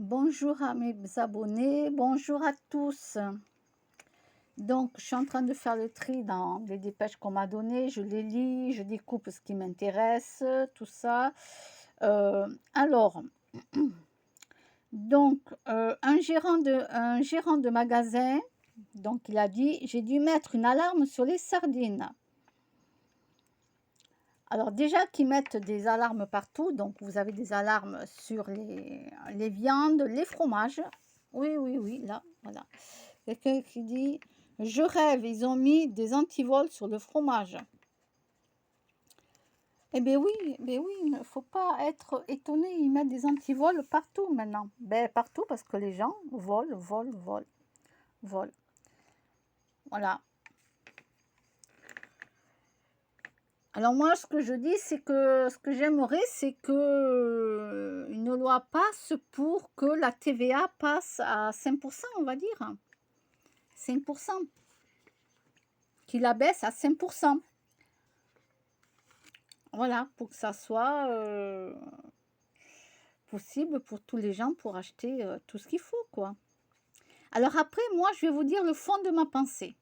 Bonjour à mes abonnés, bonjour à tous. Donc, je suis en train de faire le tri dans les dépêches qu'on m'a données. Je les lis, je découpe ce qui m'intéresse, tout ça. Alors, donc, un gérant de magasin, donc il a dit, j'ai dû mettre une alarme sur les sardines. Alors déjà qu'ils mettent des alarmes partout, donc vous avez des alarmes sur les viandes, les fromages. Oui, oui, oui, là, voilà. Quelqu'un qui dit, je rêve, ils ont mis des antivols sur le fromage. Ben oui, il ne faut pas être étonné, ils mettent des antivols partout maintenant. Ben partout parce que les gens volent, volent, volent, volent. Voilà. Alors moi, ce que je dis, c'est que ce que j'aimerais, c'est que une loi passe pour que la TVA passe à 5%, on va dire. 5%. Qu'il la baisse à 5%. Voilà, pour que ça soit possible pour tous les gens pour acheter tout ce qu'il faut, quoi. Alors après, moi, je vais vous dire le fond de ma pensée.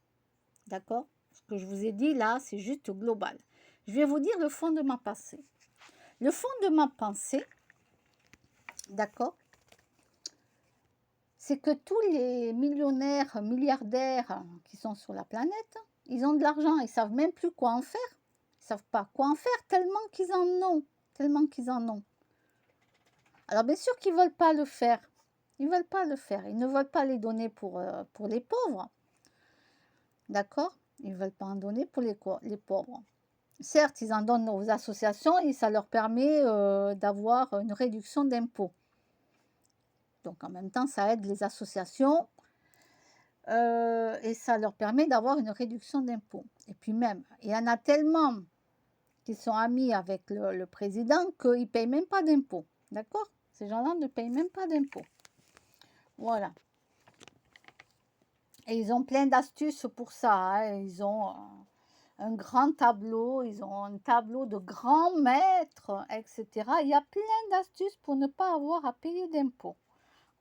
D'accord? Ce que je vous ai dit là, c'est juste global. Je vais vous dire le fond de ma pensée. Le fond de ma pensée, d'accord, c'est que tous les millionnaires, milliardaires qui sont sur la planète, ils ont de l'argent, ils ne savent même plus quoi en faire. Ils ne savent pas quoi en faire tellement qu'ils en ont. Tellement qu'ils en ont. Alors bien sûr qu'ils ne veulent pas le faire. Ils ne veulent pas le faire. Ils ne veulent pas les donner pour les pauvres. D'accord? Ils ne veulent pas en donner pour les pauvres. Certes, ils en donnent aux associations et ça leur permet d'avoir une réduction d'impôts. Donc en même temps, ça aide les associations et ça leur permet d'avoir une réduction d'impôts. Et puis même, il y en a tellement qui sont amis avec le président qu'ils ne payent même pas d'impôts. D'accord? Ces gens-là ne payent même pas d'impôts. Voilà. Et ils ont plein d'astuces pour ça. Hein. Ils ont un grand tableau, ils ont un tableau de grands maîtres, etc. Il y a plein d'astuces pour ne pas avoir à payer d'impôts.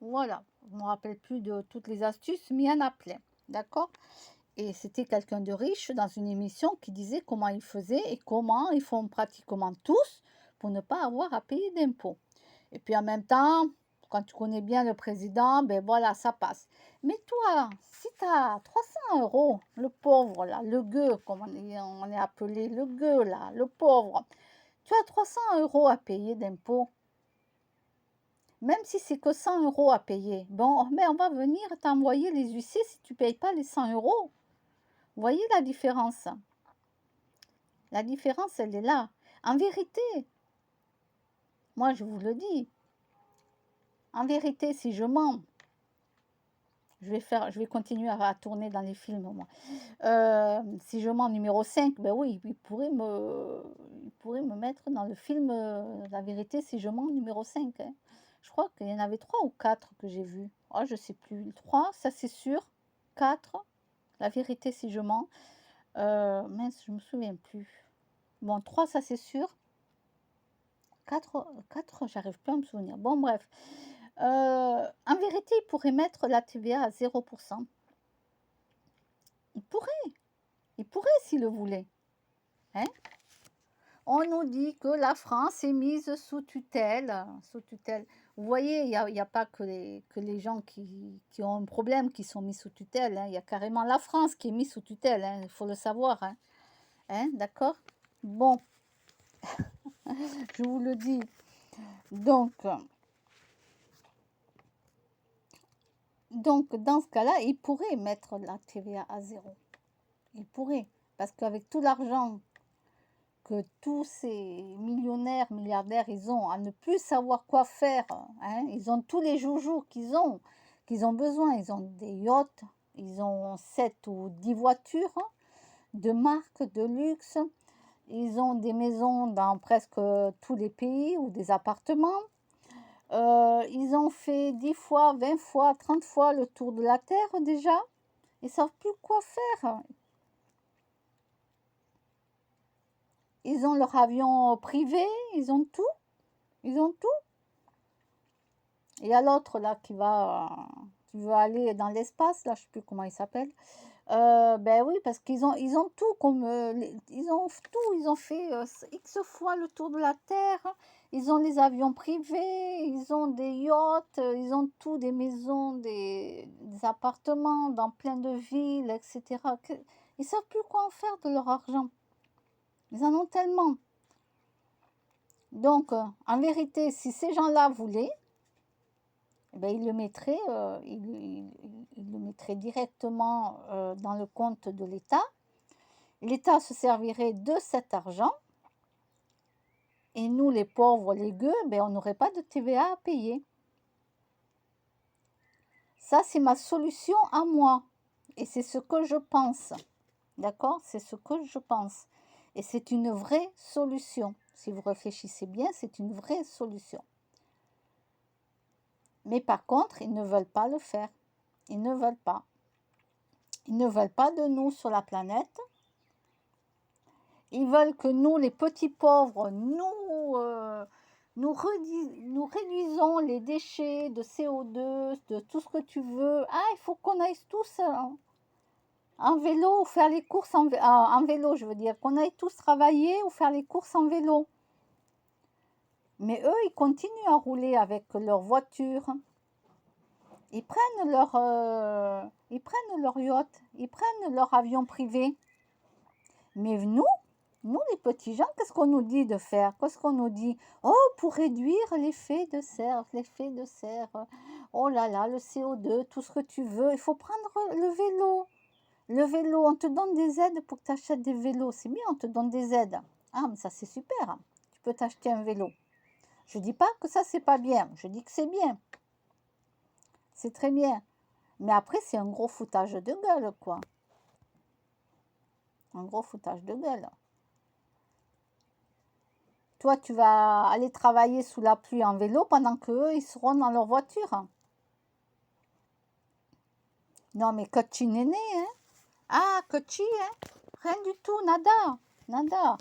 Voilà. Je ne me rappelle plus de toutes les astuces, mais il y en a plein. D'accord? Et c'était quelqu'un de riche dans une émission qui disait comment ils faisaient et comment ils font pratiquement tous pour ne pas avoir à payer d'impôts. Et puis en même temps, quand tu connais bien le président, ben voilà, ça passe. Mais toi, si tu as 300 euros, le pauvre là, le gueux, comme on est appelé, le gueux là, le pauvre, tu as 300 euros à payer d'impôts, même si c'est que 100 euros à payer. Bon, mais on va venir t'envoyer les huissiers si tu ne payes pas les 100 euros. Vous voyez la différence? La différence, elle est là. En vérité, moi je vous le dis, en vérité, si je mens, je vais continuer à tourner dans les films, moi. Si je mens numéro 5, ben oui, il pourrait me mettre dans le film La vérité si je mens numéro 5. Hein. Je crois qu'il y en avait 3 ou 4 que j'ai vus. Oh, je sais plus. 3, ça c'est sûr. 4, La vérité si je mens. Mince, je me souviens plus. Bon, 3, ça c'est sûr. 4, j'arrive plus à me souvenir. Bon, bref. En vérité, il pourrait mettre la TVA à 0%. Il pourrait s'il le voulait. Hein? On nous dit que la France est mise sous tutelle. Sous tutelle. Vous voyez, il n'y a pas que les gens qui ont un problème qui sont mis sous tutelle. Hein. Il y a carrément la France qui est mise sous tutelle. Hein. Il faut le savoir. Hein. Hein, d'accord? Bon, je vous le dis. Donc, dans ce cas-là, il pourrait mettre la TVA à 0. Il pourrait. Parce qu'avec tout l'argent que tous ces millionnaires, milliardaires, ils ont à ne plus savoir quoi faire. Hein. Ils ont tous les joujoux qu'ils ont besoin. Ils ont des yachts, ils ont 7 ou 10 voitures de marque, de luxe. Ils ont des maisons dans presque tous les pays ou des appartements. Ils ont fait 10 fois, 20 fois, 30 fois le tour de la Terre déjà. Ils ne savent plus quoi faire. Ils ont leur avion privé, ils ont tout. Ils ont tout. Il y a l'autre là qui veut aller dans l'espace, là, je sais plus comment il s'appelle. Ben oui, parce ils ont tout comme ils ont tout, ils ont fait X fois le tour de la Terre, ils ont les avions privés, ils ont des yachts, ils ont tout, des maisons, des appartements dans plein de villes, etc. Ils savent plus quoi en faire de leur argent. Ils en ont tellement. Donc, en vérité, si ces gens-là voulaient, eh ben, ils le mettraient directement dans le compte de l'État. L'État se servirait de cet argent et nous, les pauvres, les gueux, ben, on n'aurait pas de TVA à payer. Ça, c'est ma solution à moi et c'est ce que je pense. D'accord? C'est ce que je pense. Et c'est une vraie solution. Si vous réfléchissez bien, c'est une vraie solution. Mais par contre, ils ne veulent pas le faire. Ils ne veulent pas. Ils ne veulent pas de nous sur la planète. Ils veulent que nous, les petits pauvres, nous réduisons les déchets de CO2, de tout ce que tu veux. Ah, il faut qu'on aille tous en vélo ou faire les courses en vélo, je veux dire. Qu'on aille tous travailler ou faire les courses en vélo. Mais eux, ils continuent à rouler avec leur voiture. Ils prennent leur yacht, ils prennent leur avion privé. Mais nous les petits gens, qu'est-ce qu'on nous dit de faire? Qu'est-ce qu'on nous dit? Oh, pour réduire l'effet de serre, oh là là, le CO2, tout ce que tu veux, il faut prendre le vélo. Le vélo, on te donne des aides pour que tu achètes des vélos. C'est bien, on te donne des aides. Ah, mais ça c'est super, tu peux t'acheter un vélo. Je ne dis pas que ça c'est pas bien, je dis que c'est bien. C'est très bien. Mais après, c'est un gros foutage de gueule, quoi. Un gros foutage de gueule. Toi, tu vas aller travailler sous la pluie en vélo pendant qu'eux, ils seront dans leur voiture. Non, mais Kochi néné, hein? Ah, Kochi, hein? Rien du tout, nada, nada.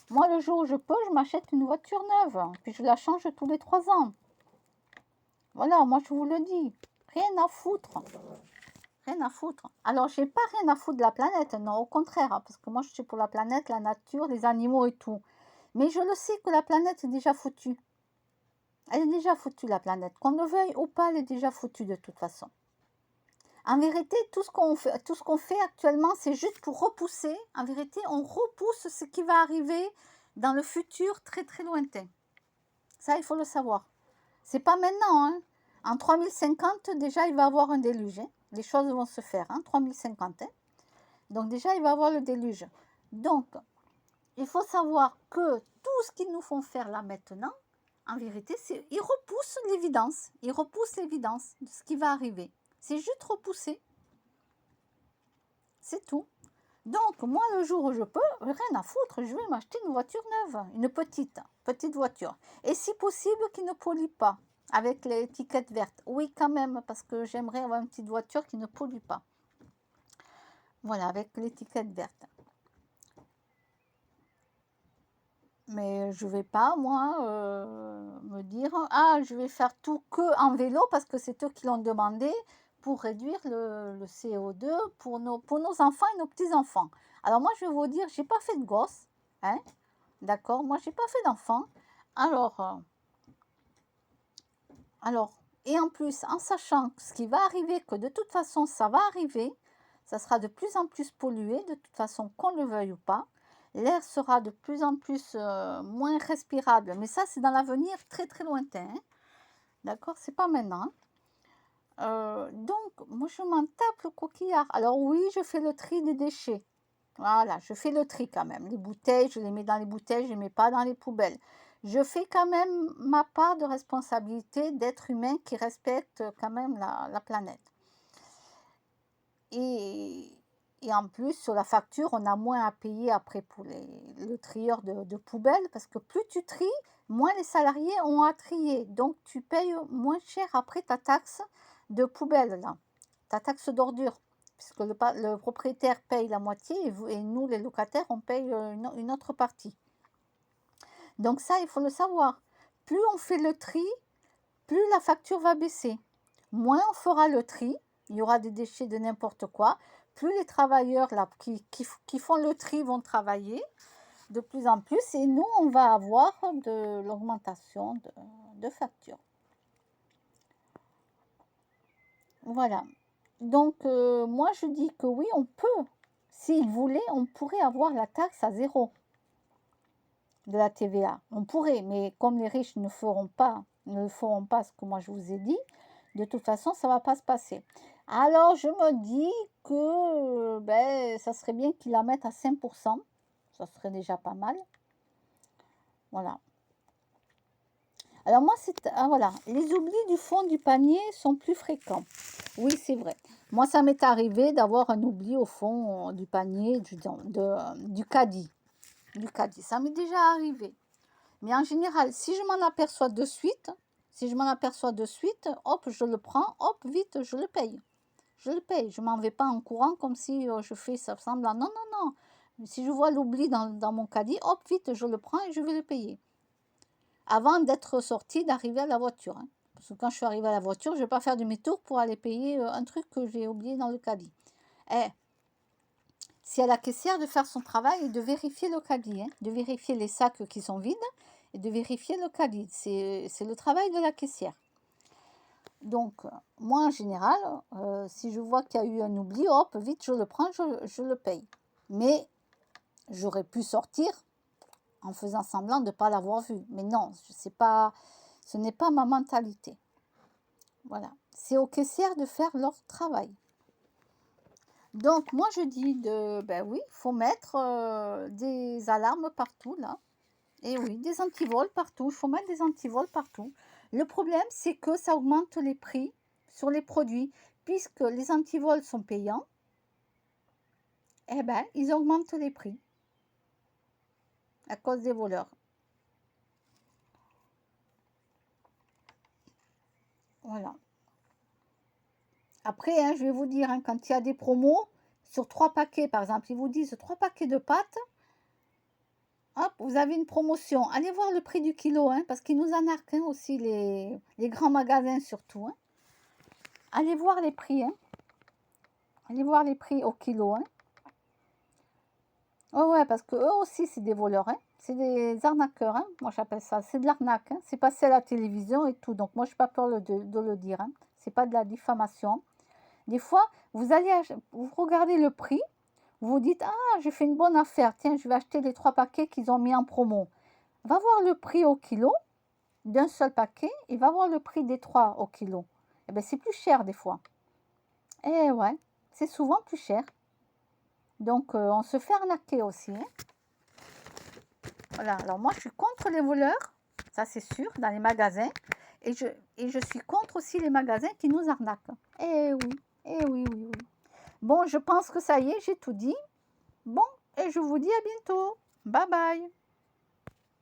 Moi, le jour où je peux, je m'achète une voiture neuve. Puis je la change tous les 3 ans. Voilà, moi, je vous le dis. Rien à foutre. Rien à foutre. Alors, j'ai pas rien à foutre de la planète, non, au contraire, parce que moi, je suis pour la planète, la nature, les animaux et tout. Mais je le sais que la planète est déjà foutue. Elle est déjà foutue, la planète. Qu'on le veuille ou pas, elle est déjà foutue de toute façon. En vérité, tout ce qu'on fait actuellement, c'est juste pour repousser. En vérité, on repousse ce qui va arriver dans le futur très très lointain. Ça, il faut le savoir. C'est pas maintenant, hein. En 3050, déjà, il va y avoir un déluge. Hein. Les choses vont se faire, hein, 3050. Hein. Donc déjà, il va y avoir le déluge. Donc, il faut savoir que tout ce qu'ils nous font faire là maintenant, en vérité, ils repoussent l'évidence. Ils repoussent l'évidence de ce qui va arriver. C'est juste repousser. C'est tout. Donc, moi, le jour où je peux, rien à foutre, je vais m'acheter une voiture neuve. Une petite voiture. Et si possible, qui ne pollue pas. Avec l'étiquette verte. Oui, quand même, parce que j'aimerais avoir une petite voiture qui ne pollue pas. Voilà, avec l'étiquette verte. Mais je vais pas, moi, me dire, ah, je vais faire tout que en vélo parce que c'est eux qui l'ont demandé pour réduire le CO2 pour nos enfants et nos petits-enfants. Alors moi, je vais vous dire, j'ai pas fait de gosse, hein, d'accord? Moi, j'ai pas fait d'enfant. Alors, et en plus, en sachant ce qui va arriver, que de toute façon, ça va arriver, ça sera de plus en plus pollué, de toute façon, qu'on le veuille ou pas. L'air sera de plus en plus moins respirable, mais ça, c'est dans l'avenir très très lointain. Hein. D'accord? C'est pas maintenant. Donc, moi, je m'en tape le coquillard. Alors oui, je fais le tri des déchets. Voilà, je fais le tri quand même. Les bouteilles, je les mets dans les bouteilles, je ne les mets pas dans les poubelles. Je fais quand même ma part de responsabilité d'être humain qui respecte quand même la planète. Et en plus, sur la facture, on a moins à payer après pour le trieur de poubelles parce que plus tu tries, moins les salariés ont à trier. Donc, tu payes moins cher après ta taxe de poubelle, là, ta taxe d'ordure. Puisque le propriétaire paye la moitié et nous, les locataires, on paye une autre partie. Donc ça, il faut le savoir. Plus on fait le tri, plus la facture va baisser. Moins on fera le tri, il y aura des déchets de n'importe quoi, plus les travailleurs là, qui font le tri vont travailler de plus en plus et nous, on va avoir de l'augmentation de facture. Voilà. Donc, moi, je dis que oui, on peut. S'ils voulaient, on pourrait avoir la taxe à 0 de la TVA. On pourrait, mais comme les riches ne le feront pas ce que moi je vous ai dit, de toute façon, ça ne va pas se passer. Alors, je me dis que ben, ça serait bien qu'ils la mettent à 5%. Ça serait déjà pas mal. Voilà. Alors moi, voilà, les oublis du fond du panier sont plus fréquents. Oui, c'est vrai. Moi, ça m'est arrivé d'avoir un oubli au fond du panier, du caddie. Ça m'est déjà arrivé. Mais en général, si je m'en aperçois de suite, hop, je le prends, hop, vite, je le paye. Je le paye. Je ne m'en vais pas en courant comme si je fais ça semblant. Non, non, non. Si je vois l'oubli dans mon caddie, hop, vite, je le prends et je vais le payer. Avant d'être sortie, d'arriver à la voiture. Hein. Parce que quand je suis arrivée à la voiture, je ne vais pas faire demi-tour pour aller payer un truc que j'ai oublié dans le caddie. C'est à la caissière de faire son travail et de vérifier le caddie, hein, de vérifier les sacs qui sont vides et de vérifier le caddie. C'est le travail de la caissière. Donc, moi, en général, si je vois qu'il y a eu un oubli, hop, vite, je le prends, je le paye. Mais j'aurais pu sortir en faisant semblant de ne pas l'avoir vu. Mais non, ce n'est pas ma mentalité. Voilà. C'est aux caissières de faire leur travail. Donc, moi, je dis ben oui, il faut mettre des alarmes partout, là. Et oui, des antivols partout. Il faut mettre des antivols partout. Le problème, c'est que ça augmente les prix sur les produits. Puisque les antivols sont payants, eh ben, ils augmentent les prix à cause des voleurs. Voilà. Après, hein, je vais vous dire, hein, quand il y a des promos, sur 3 paquets, par exemple, ils vous disent 3 paquets de pâtes, hop, vous avez une promotion. Allez voir le prix du kilo, hein, parce qu'ils nous en arquent hein, aussi, les grands magasins surtout. Hein. Allez voir les prix. Hein. Allez voir les prix au kilo. Hein. Oh ouais, parce que eux aussi, c'est des voleurs. Hein. C'est des arnaqueurs. Hein. Moi, j'appelle ça. C'est de l'arnaque. Hein. C'est passé à la télévision et tout. Donc, moi, je n'ai pas peur de le dire. Hein. Ce n'est pas de la diffamation. Des fois, vous regardez le prix. Vous vous dites, ah, j'ai fait une bonne affaire. Tiens, je vais acheter les 3 paquets qu'ils ont mis en promo. Va voir le prix au kilo d'un seul paquet et va voir le prix des 3 au kilo. Eh bien, c'est plus cher des fois. Eh ouais, c'est souvent plus cher. Donc, on se fait arnaquer aussi. Hein. Voilà, alors moi, je suis contre les voleurs, ça c'est sûr, dans les magasins. Et je suis contre aussi les magasins qui nous arnaquent. Eh oui, eh oui, oui, oui. Bon, je pense que ça y est, j'ai tout dit. Bon, et je vous dis à bientôt. Bye bye.